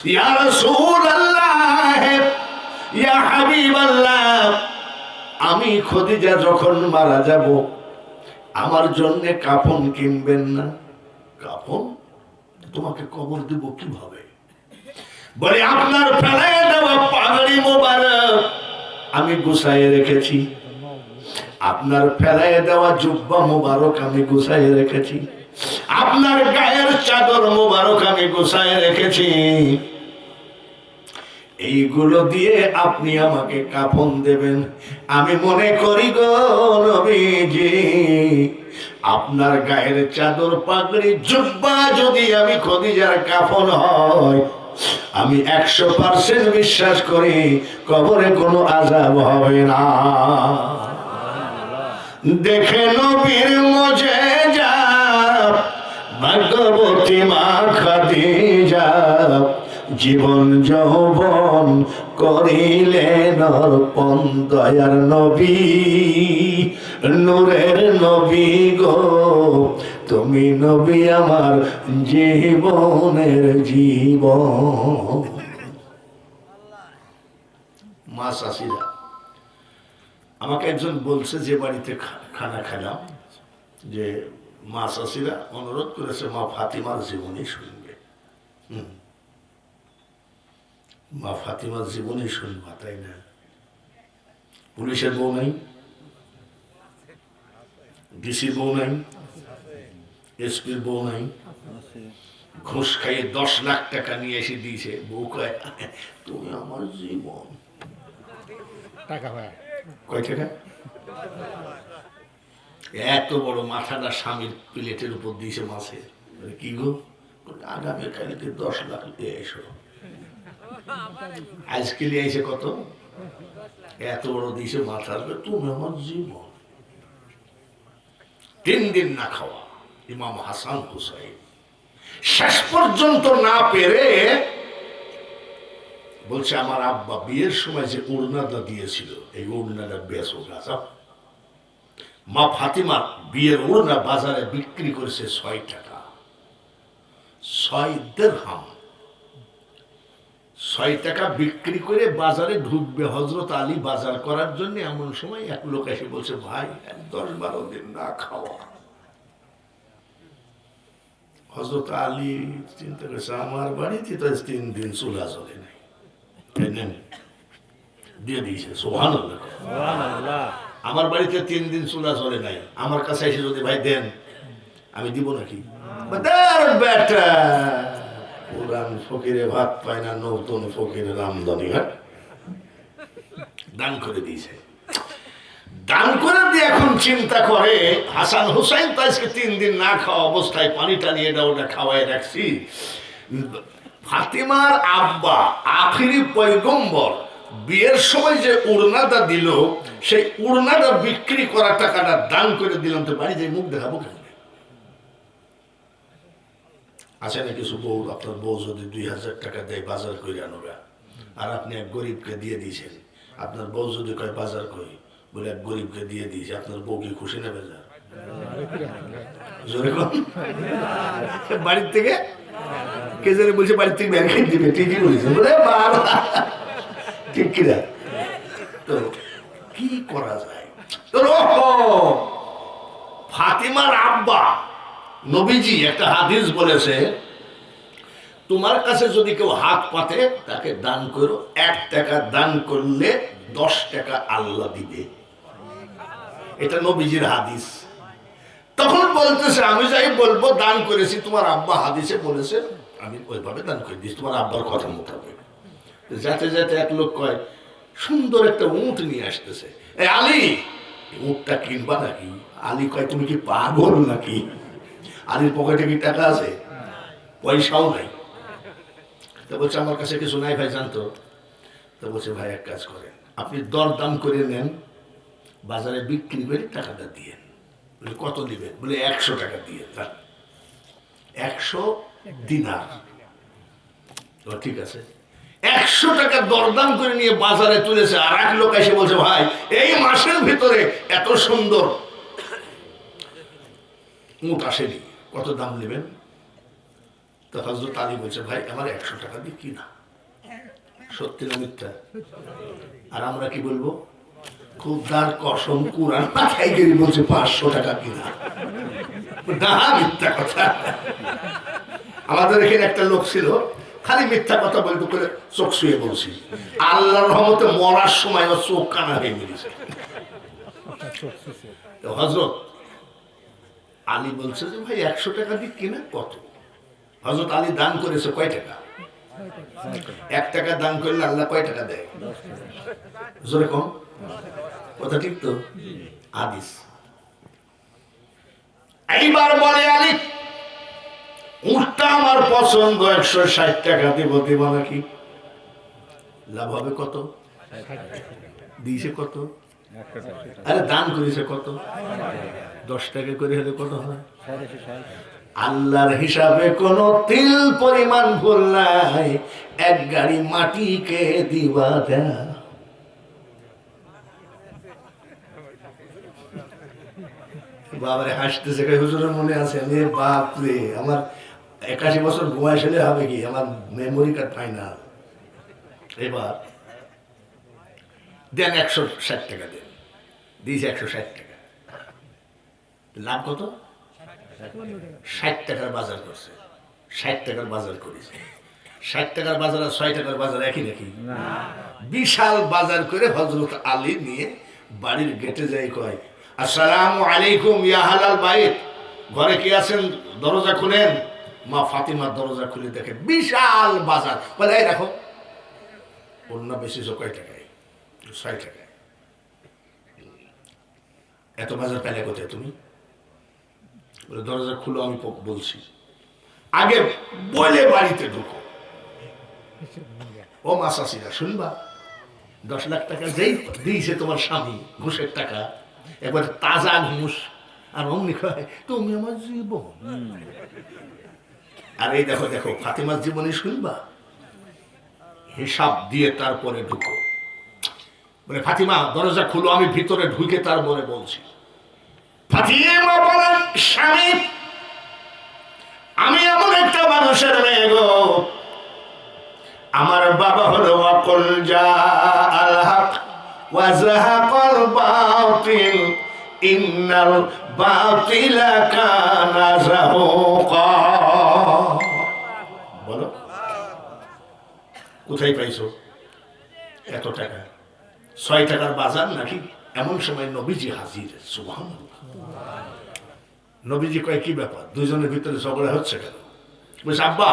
ইয়া রাসূলুল্লাহ, ইয়া হাবিবাল্লাহ, আমি খদিজা যখন মারা যাব আমার জন্য কাফন কিনবেন না? কাফন তোমাকে কবর দেব কিভাবে? বলে আপনার ফেলায় দেওয়া পাগড়ি মোবারক আমি গুছাইয়ে রেখেছি, আপনার ফেলায় দেওয়া জুব্বা মোবারক আমি গুছাইয়ে রেখেছি, আপনার গায়ের চাদর মোবারক আমি গুছাইয়ে রেখেছি, এইগুলো দিয়ে আপনি আমাকে কাফন দেবেন। আমি মনে করি গো নবীজি, আপনার গায়ের চাদর পাগড়ি জুব্বা যদি আমি খদিজার কাফন হয়, আমি 100% বিশ্বাস করি কবরে কোনো আযাব হবে না। দেখে নবীর মুজিজা ভাগ্যবতী মা খাদিজা, জীবন যৌবন করিলেন অর্পণ। দয়ার নবী, নূরের নবী গো, তুমি নবী আমার জীবনের জীবন। মা চাষিরা, আমাকে একজন বলছে যে বাড়িতে খানা খেলাম, যে মা চাষিরা অনুরোধ করেছে মা ফাতিমার জীবনী শুনবে। মা ফাতিমার জীবনী শুনবা, তাই না? পুলিশের বউ নাই, ডিসির বউ নাই, এসপির বউ নাই, ঘুষ খাইয়ে 10 লাখ টাকা নিয়ে এসে দিয়েছে, বউ কয় তুমি আমার জীবন। টাকা কয় টাকা? এত বড় মাথাটা স্বামীর প্লেটের উপর দিয়েছে মাছের। কি গো, আগামীকালকে 10 লাখ দিয়ে এসো। আজকে নিয়ে এসে কত? এত বড় দিয়েছে মাথার, তুমি আমার জীবন। 3 দিন না খাওয়া ইমাম হাসান হুসাইন শেষ পর্যন্ত না পেরে বলছে আমার আব্বা বিয়ের সময় যে ওড়নাটা দিয়েছিল এই ওড়নাটা বেচো গাছা। মা ফাতিমা বিয়ের ওড়না বাজারে বিক্রি করেছে 6 টাকা, 6 দিরহাম। 6 টাকা বিক্রি করে বাজারে ঢুকবে হযরত আলী বাজার করার জন্য। এমন সময় এক লোক এসে বলছে ভাই 10-12 দিন না খাওয়া। হযরত আলী চিন্তা করেছে আমার বাড়িতে তো 3 দিন চুলা জ্বলে নাই, দিয়ে দিয়েছে। সুবহানাল্লাহ, সুবহানাল্লাহ। আমার বাড়িতে 3 দিন চুলা জ্বলে নাই, আমার কাছে এসে যদি ভাই দেন আমি দিব নাকি? বেটা পুরান ফকিরে ভাত পায় না, নতুন ফকিরের আমদানি। দান করে দিয়েছে। দান করে দিয়ে এখন চিন্তা করে হাসান হুসাইন তো আজকে 3 দিন না খাওয়া অবস্থায় পানিটা নিয়ে ওটা খাওয়াই রাখছি। ফাতিমার আব্বা আখিরি পয়গম্বর বিয়ের সময় যে ওড়নাটা দিল, সেই ওড়নাটা বিক্রি করা টাকাটা দান করে দিলাম, তো বাড়ি যাই মুখ দেখাবো কেন? আছে না কিছু বউ, আপনার বউ যদি 2000 টাকা দেয় বাজার করে আনবে, আর আপনি এক গরিবকে দিয়ে দিয়েছেন, আপনার বউ যদি কয় বাজার করি বলে এক গরিবকে দিয়ে দিয়েছে, আপনার বউ কি খুশি নেবে? যা জোরে কম বাড়ির থেকে কে জানে বলছে বাড়ির থেকে ব্যাংকে দিবে, ঠিকই বলেছে বলে বাবা, ঠিক কিনা? তো কি করা যায়? তো ফাতিমার আব্বা নবীজি একটা হাদিস বলেছে, তোমার কাছে যদি কেউ হাত পাতে তাকে দান করো, 1 টাকা দান করলে 10 টাকা আল্লাহ দিবে। এটা নবীজির হাদিস। তখন বলতেছে আমি যাই বলবো দান করেছি, তোমার আব্বা হাদিসে বলেছে, আমি ওইভাবে দান করে দিয়েছি তোমার আব্বার কথা মোতাবেক। যাতে যাতে এক লোক কয় সুন্দর একটা উট নিয়ে আসতেছে, এই আলী উটটা কিনবা নাকি? আলী কয় তুমি কি পাগল নাকি? আলীর পকেটে কি টাকা আছে? পয়সাও নাই। তো বলছে আমার কাছে কিছু নাই ভাই, জানতো? তো বলছে ভাই এক কাজ করেন, আপনি দরদাম করে নেন, বাজারে বিক্রি করে টাকাটা দিয়ে। বলে কত দিবেন? বলে 100 টাকা দিয়ে। 100 দিনার। ঠিক আছে, 100 টাকা দরদাম করে নিয়ে বাজারে তুলেছে। আর এক লোক এসে বলছে ভাই এই মাসের ভিতরে এত সুন্দর উট আসেনি, কত দাম নেবেন? তো হযরত আলী বলছে, ভাই আমার 100 টাকা দিয়ে কিনা। সত্যি না মিথ্যা? আর আমরা কি বলবো? খুদার কসম কুরআন মাথায় গিয়ে বলছে 500 টাকা কিনা। না, মিথ্যা কথা। আমাদের এখানে একটা লোক ছিল, খালি মিথ্যা কথা বলতে করে চোখ শুয়ে বলছি, আল্লাহর রহমতে মরার সময় ও চোখ কানা হয়ে গেছে। তো হযরত আলী বলছে যে ভাই 100 টাকা দিয়ে কিনা কত? হযরত আলী দান করেছে কয় টাকা? 1 টাকা দান করলে আল্লাহ কয় টাকা দেয়? জোরে কম কথা, ঠিক তো? হাদিস। এইবার বলে আলী, উটটা আমার পছন্দ, 160 টাকা দিব। দিব নাকি? লাভ হবে কত? দিয়েছে কত? আরে দান করেছে কত? 10 টাকা করে হলে কত হয়? আল্লাহর হিসাবে কোন তিল পরিমাণ ভুল নাই, এক গাড়ি মাটিকে দিবা দেয়া। বাবারে হাসতেছে, হুজুরের মনে আছে? বাপ রে, আমার 81 বছর বয়স হলে হবে কি, আমার মেমোরি কার্ড ফাইনাল। এবার দেন 160 টাকা দেন, দিয়েছে 160 টাকা। লাভ কত? 60 টাকার বাজার করছে। 60 টাকার বাজার করেছে। 60 টাকার বাজার আর 6 টাকার বাজার একই নাকি? বিশাল বাজার করে হযরত আলী নিয়ে বাড়ির গেটে যাই, কয় আসসালামু আলাইকুম ইয়া হালাল বাইত, ঘরে কে আছেন? দরজা খুলেন। মা ফাতিমা দরজা খুলে দেখে বিশাল বাজার। বলে এই দেখো, অন্য বেশি কয় টাকায়? 6 টাকায়। এত বাজার পেলে কোথায় তুমি? বলে দরজা খুলো, আমি বলছি। আগে বলে বাড়িতে ঢুকো। ও মাসাসিরা শুনবা, 10 লাখ টাকা যেই দিয়েছে তোমার স্বামী ঘুষের টাকা, এবার তাজা ঘুষ, আর অমনি কয় তুমি আমার জীবন। আর এই দেখো দেখো ফাতিমার জীবনী শুনবা, হিসাব দিয়ে তারপরে ঢুকো। বলে ফাতিমা দরজা খুলো, আমি ভিতরে ঢুকে তারপরে বলছি। ফাতিমা বলেন, স্বামী আমি এমন একটা মানুষের মেয়ে গো, আমার বাবা হলো ওয়াকুল জাআল হক ওয়া যাহাকাল বাতিল ইন্নাল বাতিলা কানা যাহুকা। বলো কোথায় পাইছো এত টাকা? 6 টাকার বাজার নাকি? এমন সময় নবীজি হাজির। সুবহানাল্লাহ। নবীজি কয় কি ব্যাপার, দুজনের ভিতরে ঝগড়া হচ্ছে কেন? বলছে আব্বা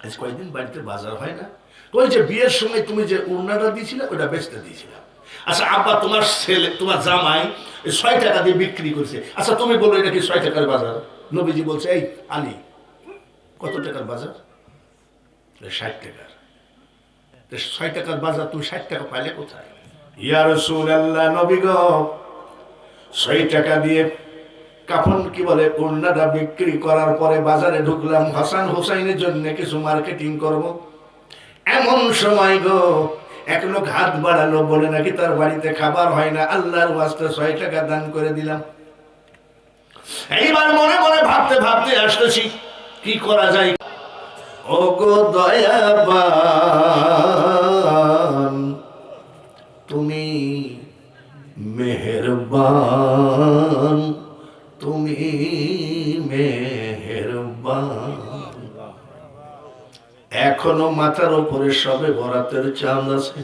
আজ কয়েকদিন বাড়িতে বাজার হয় না, ওই যে বিয়ের সময় তুমি যে উড়নাটা দিয়েছিলে ওটা বেচতে দিয়েছিলাম। আচ্ছা আব্বা তোমার ছেলে তোমার জামাই 6 টাকা দিয়ে বিক্রি করছে, আচ্ছা তুমি বলো এটা কি 6 টাকার বাজার? নবীজি বলছে এই আলী কত টাকার বাজার? 60 টাকার। 6 টাকার বাজার তুমি 60 টাকা পাইলে কোথায়? ইয়া রাসূলুল্লাহ, নবী গো 6 টাকা দিয়ে কাফন কি বলে ওড়নাটা বিক্রি করার পরে বাজারে ঢুকলাম হাসান হোসাইনের জন্য কিছু মার্কেটিং করব। এমন সময় গো এক লোক হাত বাড়ালো, বলে নাকি তার বাড়িতে খাবার হয় না, আল্লাহর ওয়াস্তে 6 টাকা দান করে দিলাম। এইবার মনে মনে ভাবতে ভাবতে আসতেছি কি করা যায়। ও গো দয়াবান তুমি মেহেরবান, তুমি মেহেরবান। এখনো মাথার উপরে সবে বরাতের চাঁদ আছে।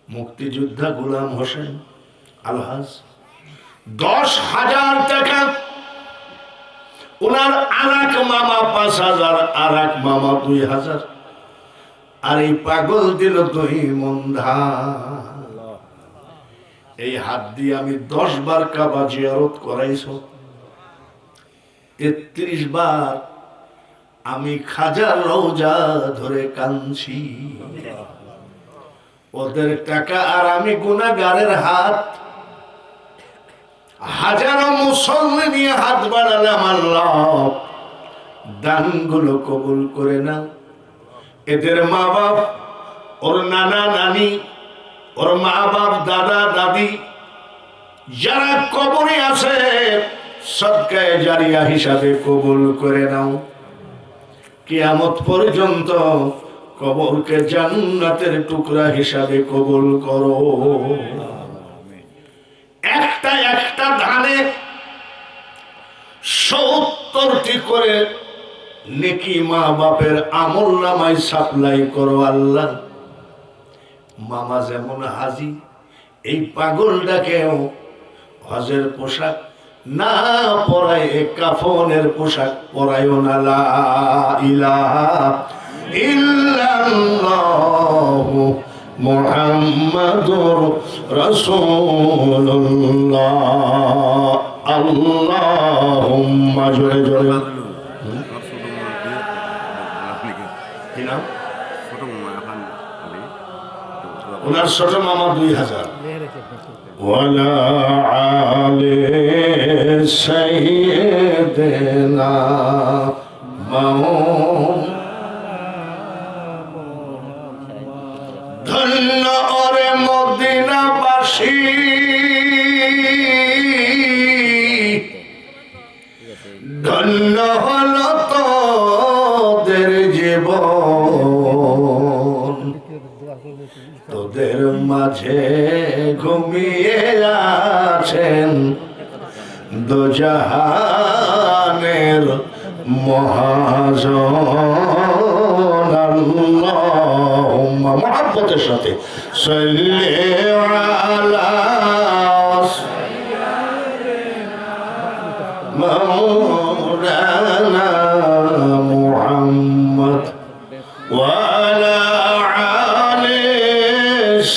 মুক্তিযোদ্ধা গোলাম হোসেন আলহাজ 10,000 টাকা, ওনার আরেক মামা 5,000, আরেক মামা 2,000, আর এই পাগল দিল 2 মণ ধান। এই হাত দিয়ে আমি 10 বার কাবা জিয়ারত করাইছো, 33 বার আমি খাজার রওজা ধরে কাঁদছি। ওদের টাকা আর আমি গুনাহগারের হাত। হাজারো মুসল্লি নিয়ে হাত বাড়ালাম, আল্লাহ দানগুলো কবুল করে নাও। এদের মা বাপ, ওর নানা নানি, ওর মা বাপ দাদা দাদি যারা কবরে আছে সদকায়ে জারিয়া হিসাবে কবুল করে নাও। কিয়ামত পর্যন্ত কবরকে জান্নাতের টুকরা হিসাবে কবুল করো। একটা একটা ধানে 70টি করে নেকি মা বাপের আমল নামায় সাপ্লাই করো আল্লাহ। মামা যেমন হাজি, এই পাগলটাকেও হজের পোশাক না পরায় কাফনের পোশাক পরায়ও না। লা ইলাহা ইল্লাল্লাহু মুহাম্মাদুর রাসূলুল্লাহ। আল্লাহুম্মা জোরে জোরে কি নাম ওনার ছোট মামা 2000 ওয়ালা আলে সাইয়্যিদিনা ধন্য ওরে মদিনাবাসী, ধন্য হলো তোদের জীবন, তোদের মাঝে ঘুমিয়ে আছেন দোজাহানের মহাজন। আল্লাহুম্মা মুহাব্বতের সাথে সাল্লি আলা মাওলানা মুহাম্মদ ওয়া আলা আলি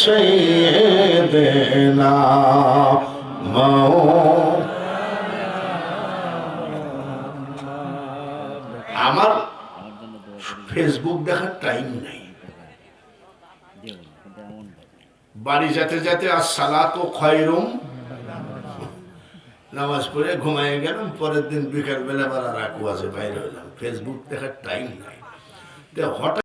সাইয়্যিদিনা আমার ফেসবুক দেখার টাইম নাই। বাড়ি যেতে যেতে আসসালাতু খায়রুম, নামাজ পড়ে ঘুমায় গেলাম, পরের দিন বিকাল বেলা আবার আর আছে বাইরে হইলাম। ফেসবুক দেখার টাইম নাই। হঠাৎ